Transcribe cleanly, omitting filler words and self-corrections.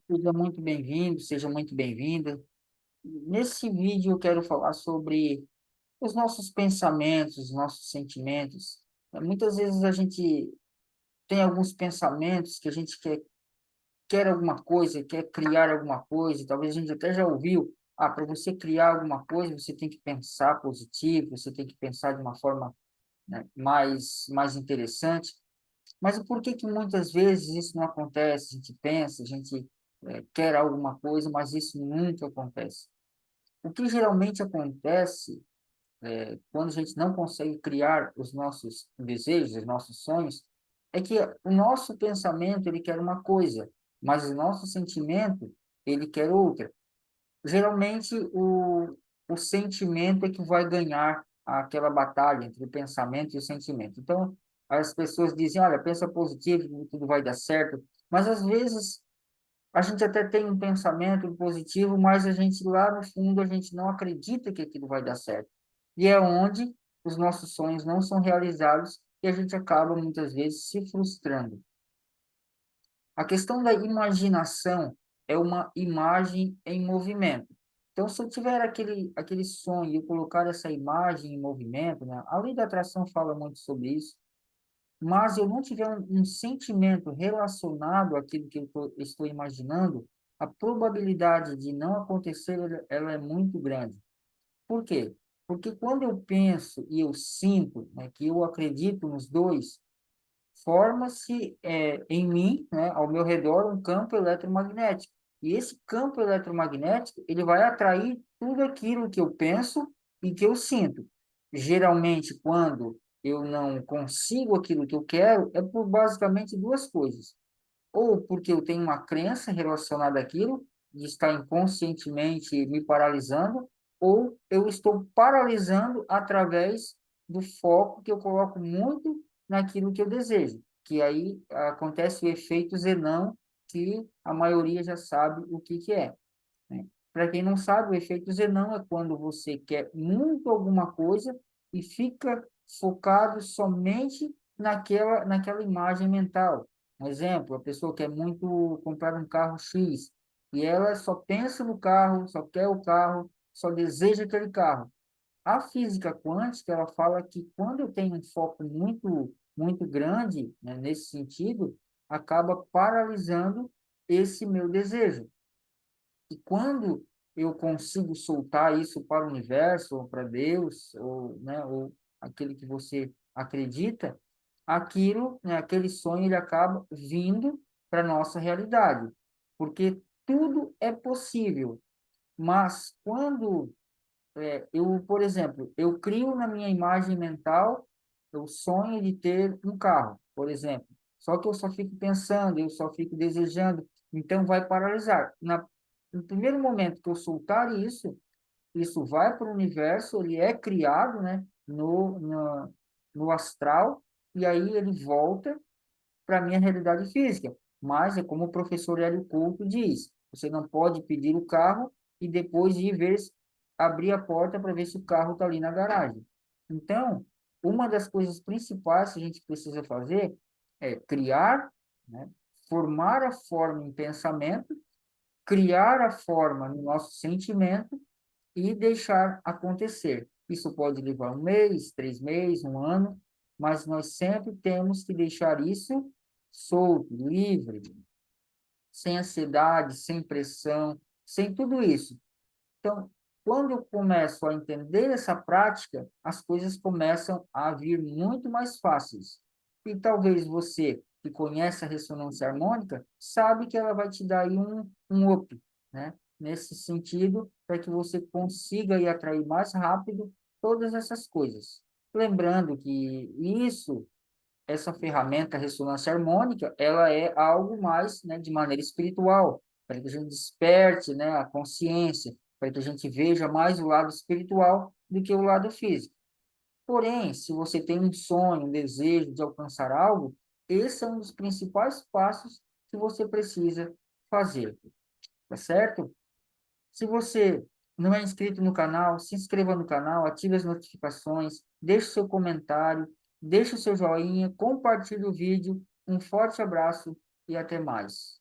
Seja muito bem-vindo, seja muito bem-vinda. Nesse vídeo eu quero falar sobre os nossos pensamentos, os nossos sentimentos. Muitas vezes a gente tem alguns pensamentos que a gente quer alguma coisa, quer criar alguma coisa, talvez a gente até já ouviu, para você criar alguma coisa, você tem que pensar positivo, você tem que pensar de uma forma, né, mais interessante. Mas por que que muitas vezes isso não acontece? A gente pensa, a gente quer alguma coisa, mas isso nunca acontece. O que geralmente acontece quando a gente não consegue criar os nossos desejos, os nossos sonhos, é que o nosso pensamento ele quer uma coisa, mas o nosso sentimento ele quer outra. Geralmente o sentimento é que vai ganhar aquela batalha entre o pensamento e o sentimento. Então, as pessoas dizem, olha, pensa positivo, que tudo vai dar certo, mas às vezes a gente até tem um pensamento positivo, mas a gente lá no fundo a gente não acredita que aquilo vai dar certo. E é onde os nossos sonhos não são realizados e a gente acaba muitas vezes se frustrando. A questão da imaginação é uma imagem em movimento. Então, se eu tiver aquele sonho e eu colocar essa imagem em movimento, né? A lei da atração fala muito sobre isso, mas eu não tiver um sentimento relacionado àquilo que estou imaginando, a probabilidade de não acontecer, ela é muito grande. Por quê? Porque quando eu penso e eu sinto, né, que eu acredito nos dois, forma-se em mim, né, ao meu redor, um campo eletromagnético. E esse campo eletromagnético, ele vai atrair tudo aquilo que eu penso e que eu sinto. Geralmente, quando eu não consigo aquilo que eu quero, é por basicamente duas coisas. Ou porque eu tenho uma crença relacionada àquilo, de estar inconscientemente me paralisando, ou eu estou paralisando através do foco que eu coloco muito naquilo que eu desejo, que aí acontece o efeito Zenão, que a maioria já sabe o que que é, né? Para quem não sabe, o efeito Zenão é quando você quer muito alguma coisa e fica focado somente naquela imagem mental. Um exemplo, a pessoa quer muito comprar um carro X e ela só pensa no carro, só quer o carro, só deseja aquele carro. A física quântica, ela fala que quando eu tenho um foco muito grande, né, nesse sentido, acaba paralisando esse meu desejo. E quando eu consigo soltar isso para o universo, ou para Deus, ou, né, ou aquele que você acredita, aquilo, né, aquele sonho, ele acaba vindo para a nossa realidade. Porque tudo é possível. Mas quando eu, por exemplo, eu crio na minha imagem mental o sonho de ter um carro, por exemplo. Só que eu só fico pensando, eu só fico desejando, então vai paralisar. No primeiro momento que eu soltar isso, isso vai para o universo, ele é criado, né, no astral, e aí ele volta para a minha realidade física. Mas é como o professor Hélio Couto diz, você não pode pedir o carro e depois de ir ver, abrir a porta para ver se o carro está ali na garagem. Então, uma das coisas principais que a gente precisa fazer é criar, né, formar a forma em pensamento, criar a forma no nosso sentimento e deixar acontecer. Isso pode levar um mês, 3 meses, um ano, mas nós sempre temos que deixar isso solto, livre, sem ansiedade, sem pressão, sem tudo isso. Então, quando eu começo a entender essa prática, as coisas começam a vir muito mais fáceis. E talvez você, que conhece a ressonância harmônica, sabe que ela vai te dar aí um up, né? Nesse sentido, para que você consiga ir atrair mais rápido todas essas coisas. Lembrando que essa ferramenta ressonância harmônica, ela é algo mais, né, de maneira espiritual, para que a gente desperte, né, a consciência, para que a gente veja mais o lado espiritual do que o lado físico. Porém, se você tem um sonho, um desejo de alcançar algo, esse é um dos principais passos que você precisa fazer, tá certo? Se você não é inscrito no canal, se inscreva no canal, ative as notificações, deixe seu comentário, deixe o seu joinha, compartilhe o vídeo. Um forte abraço e até mais.